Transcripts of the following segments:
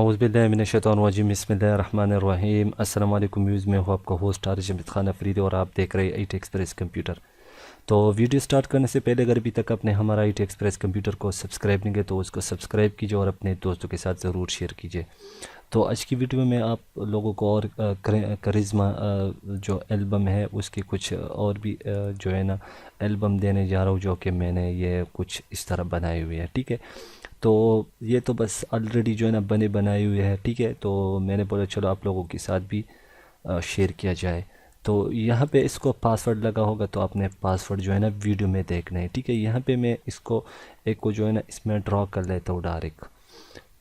औज़ुबिल्लाहिमिनश्शैतानिर्रजीम बिस्मिल्लाहिर्रहमानिर्रहीम। अस्सलाम वालेकुम व्यूज़, मैं हूँ आपका होस्ट हारिस अहमद खान अफरीदी और आप देख रहे हैं IT एक्सप्रेस कंप्यूटर। तो वीडियो स्टार्ट करने से पहले अगर अभी तक आपने हमारा IT एक्सप्रेस कंप्यूटर को सब्सक्राइब नहीं किया तो उसको सब्सक्राइब कीजिए और अपने दोस्तों के साथ ज़रूर शेयर कीजिए। तो आज की वीडियो में मैं आप लोगों को और करिश्मा जो एल्बम है उसकी कुछ और भी जो है ना एल्बम देने जा रहा हूँ, जो कि मैंने ये कुछ इस तरह बनाई हुई है। ठीक है, तो ये तो बस ऑलरेडी जो है ना बनाई हुई है। ठीक है, तो मैंने बोला चलो आप लोगों के साथ भी शेयर किया जाए। तो यहाँ पे इसको पासवर्ड लगा होगा तो आपने पासवर्ड जो है ना वीडियो में देखना है। ठीक है, यहाँ पे मैं इसको एक को जो है ना इसमें ड्रॉ कर लेता हूँ डायरेक्ट।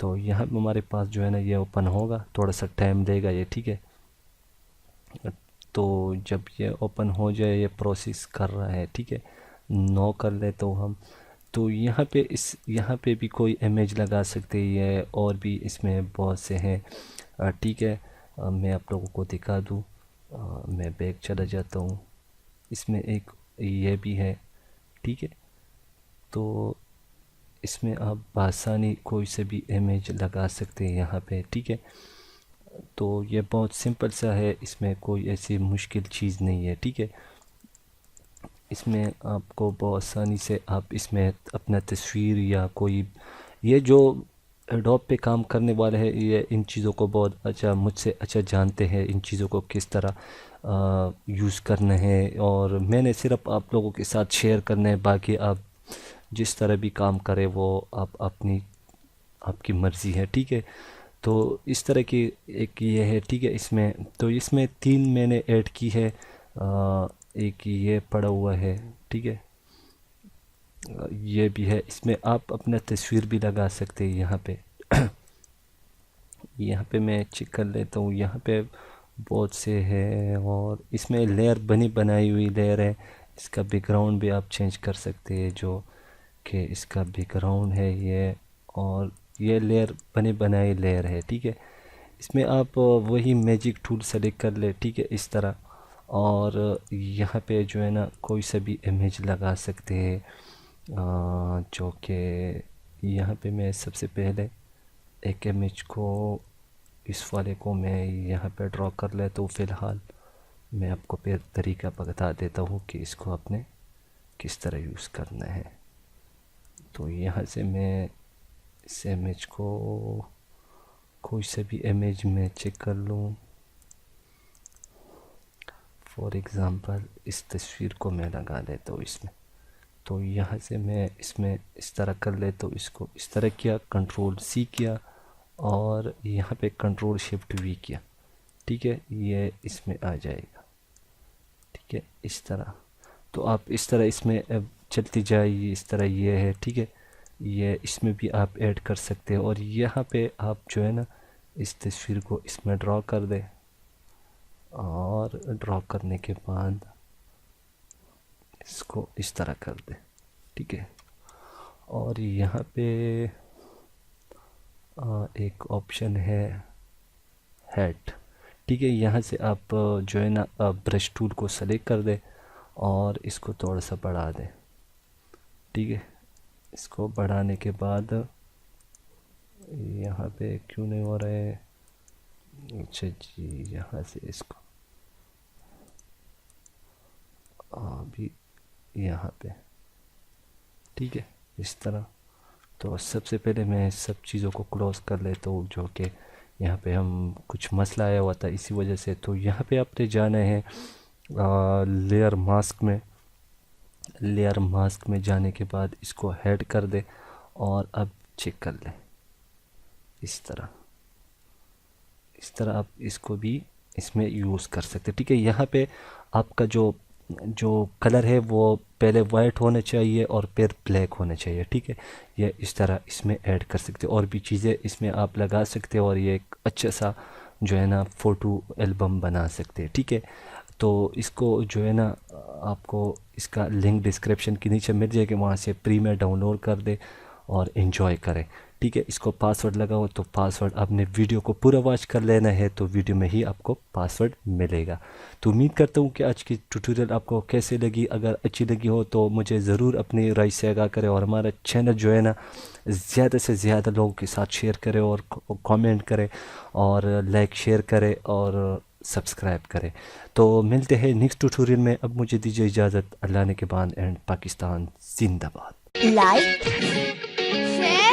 तो यहाँ पे हमारे पास जो है ना ये ओपन होगा, थोड़ा सा टाइम लेगा ये। ठीक है, तो जब ये ओपन हो जाए, ये प्रोसेस कर रहा है। ठीक है, नो कर लेते हो हम। तो यहाँ पे भी कोई इमेज लगा सकते हैं और भी इसमें बहुत से हैं। ठीक है, मैं आप लोगों को दिखा दूँ। मैं बैक चला जाता हूँ। इसमें एक ये भी है। ठीक है, तो इसमें आप बआसानी कोई से भी इमेज लगा सकते हैं यहाँ पे। ठीक है, तो ये बहुत सिंपल सा है, इसमें कोई ऐसी मुश्किल चीज़ नहीं है। ठीक है, इसमें आपको बहुत आसानी से आप इसमें अपना तस्वीर या कोई, ये जो एडोब पे काम करने वाले हैं ये इन चीज़ों को बहुत अच्छा, मुझसे अच्छा जानते हैं इन चीज़ों को किस तरह यूज़ करना है, और मैंने सिर्फ आप लोगों के साथ शेयर करना है। बाकी आप जिस तरह भी काम करें वो आप अपनी आपकी मर्ज़ी है। ठीक है, तो इस तरह की एक ये है। ठीक है, इसमें 3 मैंने ऐड की है। एक ये पड़ा हुआ है। ठीक है, ये भी है। इसमें आप अपना तस्वीर भी लगा सकते हैं यहाँ पे। यहाँ पे मैं चेक कर लेता हूँ, यहाँ पे बहुत से है। और इसमें लेयर बनाई हुई लेयर है। इसका बैकग्राउंड भी आप चेंज कर सकते हैं, जो कि इसका बैकग्राउंड है ये, और ये लेयर बनाई लेयर है। ठीक है, इसमें आप वही मैजिक टूल सेलेक्ट कर ले। ठीक है, इस तरह। और यहाँ पे जो है ना कोई सा भी इमेज लगा सकते हैं, जो कि यहाँ पे मैं सबसे पहले एक इमेज को, इस वाले को मैं यहाँ पे ड्रॉ कर लेता हूँ। फ़िलहाल मैं आपको फिर तरीका बता देता हूँ कि इसको आपने किस तरह यूज़ करना है। तो यहाँ से मैं इस इमेज को, कोई सा भी इमेज में चेक कर लूँ। फॉर एग्ज़ाम्पल इस तस्वीर को मैं लगा लेता हूँ इसमें। तो यहाँ से मैं इसमें इस तरह कर लेता हूँ। इसको इस तरह किया, Ctrl+C किया और यहाँ पे Ctrl+Shift+V किया। ठीक है, ये इसमें आ जाएगा। ठीक है, इस तरह। तो आप इस तरह इसमें अब चलती जाए, इस तरह ये है। ठीक है, ये इसमें भी आप ऐड कर सकते हैं। और यहाँ पे आप जो है ना इस तस्वीर को इसमें ड्रॉ कर दें, और ड्रॉ करने के बाद इसको इस तरह कर दें। ठीक है, और यहाँ पे एक ऑप्शन है हेड। ठीक है, यहाँ से आप जो है ना ब्रश टूल को सेलेक्ट कर दें और इसको थोड़ा सा बढ़ा दें। ठीक है, इसको बढ़ाने के बाद यहाँ पे क्यों नहीं हो रहा है? अच्छा जी, यहाँ से इसको अभी यहाँ पे। ठीक है, इस तरह। तो सबसे पहले मैं सब चीज़ों को क्लोज़ कर लेता हूँ, जो कि यहाँ पे हम कुछ मसला आया हुआ था इसी वजह से। तो यहाँ पे आपने जाना है लेयर मास्क में। लेयर मास्क में जाने के बाद इसको हेड कर दे और अब चेक कर लें इस तरह। इस तरह आप इसको भी इसमें यूज़ कर सकते। ठीक है, यहाँ पे आपका जो कलर है वो पहले वाइट होना चाहिए और फिर ब्लैक होना चाहिए। ठीक है, ये इस तरह इसमें ऐड कर सकते हो, और भी चीज़ें इसमें आप लगा सकते हो, और ये एक अच्छा सा जो है ना फ़ोटो एल्बम बना सकते हैं। ठीक है, तो इसको जो है ना आपको इसका लिंक डिस्क्रिप्शन के नीचे मिल जाएगा, वहाँ से फ्री में डाउनलोड कर दे और इन्जॉय करें। ٹھیک ہے، اس کو پاسورڈ لگاؤ تو پاسورڈ آپ نے ویڈیو کو پورا واچ کر لینا ہے تو ویڈیو میں ہی آپ کو پاسورڈ ملے گا۔ تو امید کرتا ہوں کہ آج کی ٹیوٹوریل آپ کو کیسے لگی، اگر اچھی لگی ہو تو مجھے ضرور اپنی رائے سے آگاہ کرے، اور ہمارا چینل جو ہے نا زیادہ سے زیادہ لوگوں کے ساتھ شیئر کرے اور کامنٹ کرے اور لائک شیئر کرے اور سبسکرائب کرے۔ تو ملتے ہیں نیکسٹ ٹیوٹوریل میں، اب مجھے دیجیے اجازت، اللہ نے کے بان اینڈ پاکستان زندہ باد۔ like, share